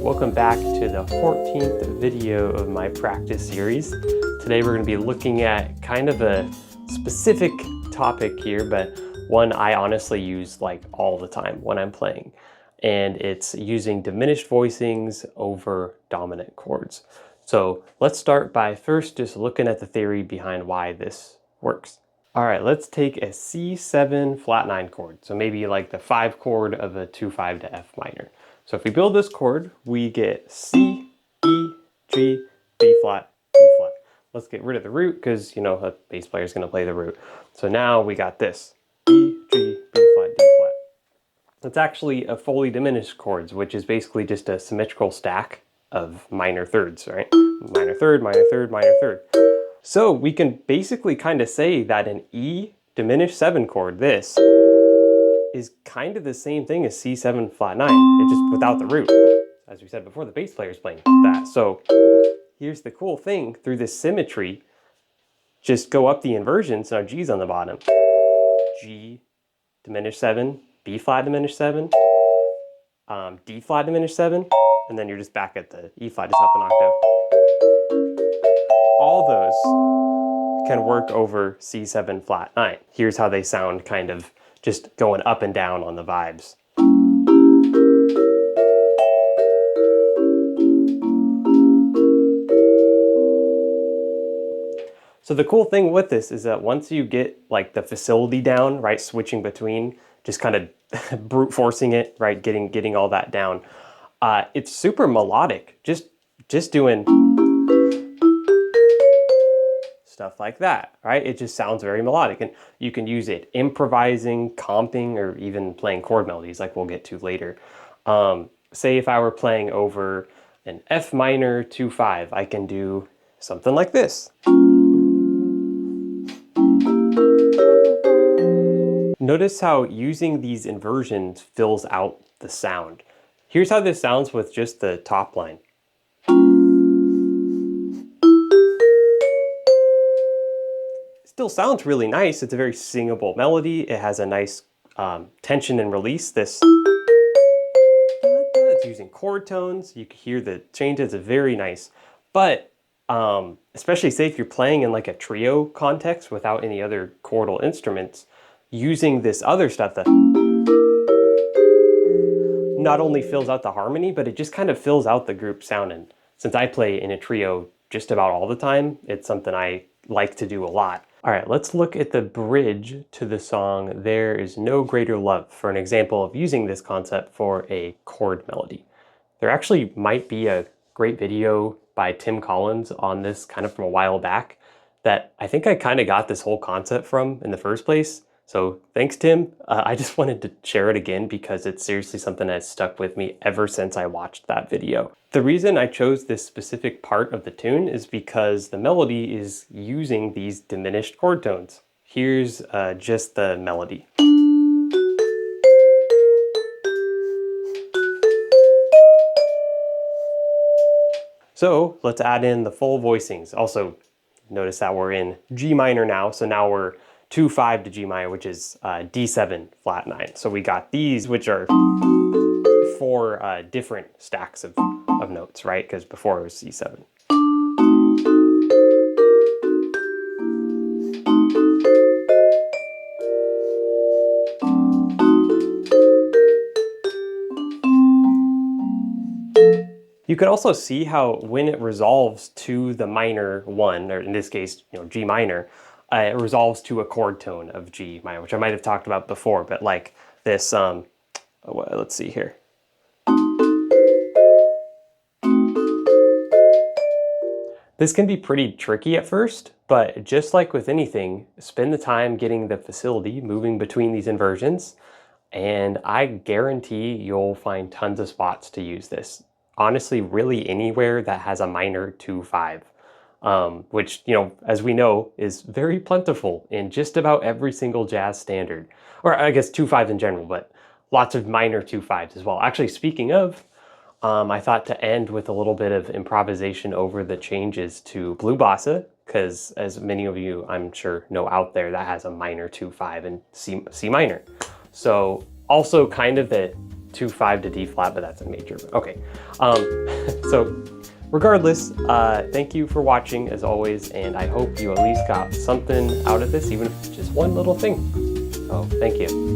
Welcome back to the 14th video of my practice series. Today we're going to be looking at kind of a specific topic here, but one I honestly use like all the time when I'm playing. And it's using diminished voicings over dominant chords. So let's start by first just looking at the theory behind why this works. All right, let's take a C7 flat 9 chord. So maybe like the 5 chord of a 2-5 to F minor. So if we build this chord, we get C, E, G, B flat, B flat. Let's get rid of the root because, you know, a bass player is going to play the root. So now we got this E, G, B flat, D flat. It's actually a fully diminished chords, which is basically just a symmetrical stack of minor thirds, right? Minor third, minor third, minor third. So we can basically kind of say that an E diminished 7 chord, this, is kind of the same thing as C7 flat 9, it's just without the root. As we said before, the bass player is playing that. So here's the cool thing, through this symmetry, just go up the inversions, now G's on the bottom. G diminished 7, B flat diminished 7, D flat diminished 7, and then you're just back at the E flat, just up an octave. All those can work over C7 flat 9. Here's how they sound kind of just going up and down on the vibes. So the cool thing with this is that once you get like the facility down, right, switching between, just kind of brute forcing it, right, getting all that down, it's super melodic. Just doing stuff like that, right? It just sounds very melodic, and you can use it improvising, comping, or even playing chord melodies like we'll get to later. Say if I were playing over an F minor 2-5, I can do something like this. Notice how using these inversions fills out the sound. Here's how this sounds with just the top line. Still sounds really nice. It's a very singable melody. It has a nice tension and release. This, it's using chord tones. You can hear the changes. It's very nice. But especially say if you're playing in like a trio context without any other chordal instruments, using this other stuff that not only fills out the harmony, but it just kind of fills out the group sound. And since I play in a trio just about all the time, it's something I like to do a lot. All right, let's look at the bridge to the song There Is No Greater Love for an example of using this concept for a chord melody. There actually might be a great video by Tim Collins on this kind of from a while back that I think I kind of got this whole concept from in the first place. So thanks, Tim. I just wanted to share it again because it's seriously something that's stuck with me ever since I watched that video. The reason I chose this specific part of the tune is because the melody is using these diminished chord tones. Here's just the melody. So let's add in the full voicings. Also, notice that we're in G minor now, so now we're 2-5 to G minor, which is D7 flat 9. So we got these, which are 4 different stacks of notes, right? Because before it was C7. You can also see how when it resolves to the minor 1, or in this case, you know, G minor, it resolves to a chord tone of G minor, which I might have talked about before, but like this, let's see here. This can be pretty tricky at first, but just like with anything, spend the time getting the facility moving between these inversions, and I guarantee you'll find tons of spots to use this. Honestly, really anywhere that has a minor 2-5. Which, you know, as we know, is very plentiful in just about every single jazz standard. Or I guess 2-5s in general, but lots of minor 2-5s as well. Actually, speaking of, I thought to end with a little bit of improvisation over the changes to Blue Bossa because as many of you I'm sure know out there, that has a minor 2-5 and C minor. So also kind of the 2-5 to D flat, but that's a major. Okay, so regardless, thank you for watching as always, and I hope you at least got something out of this, even if it's just one little thing. So thank you.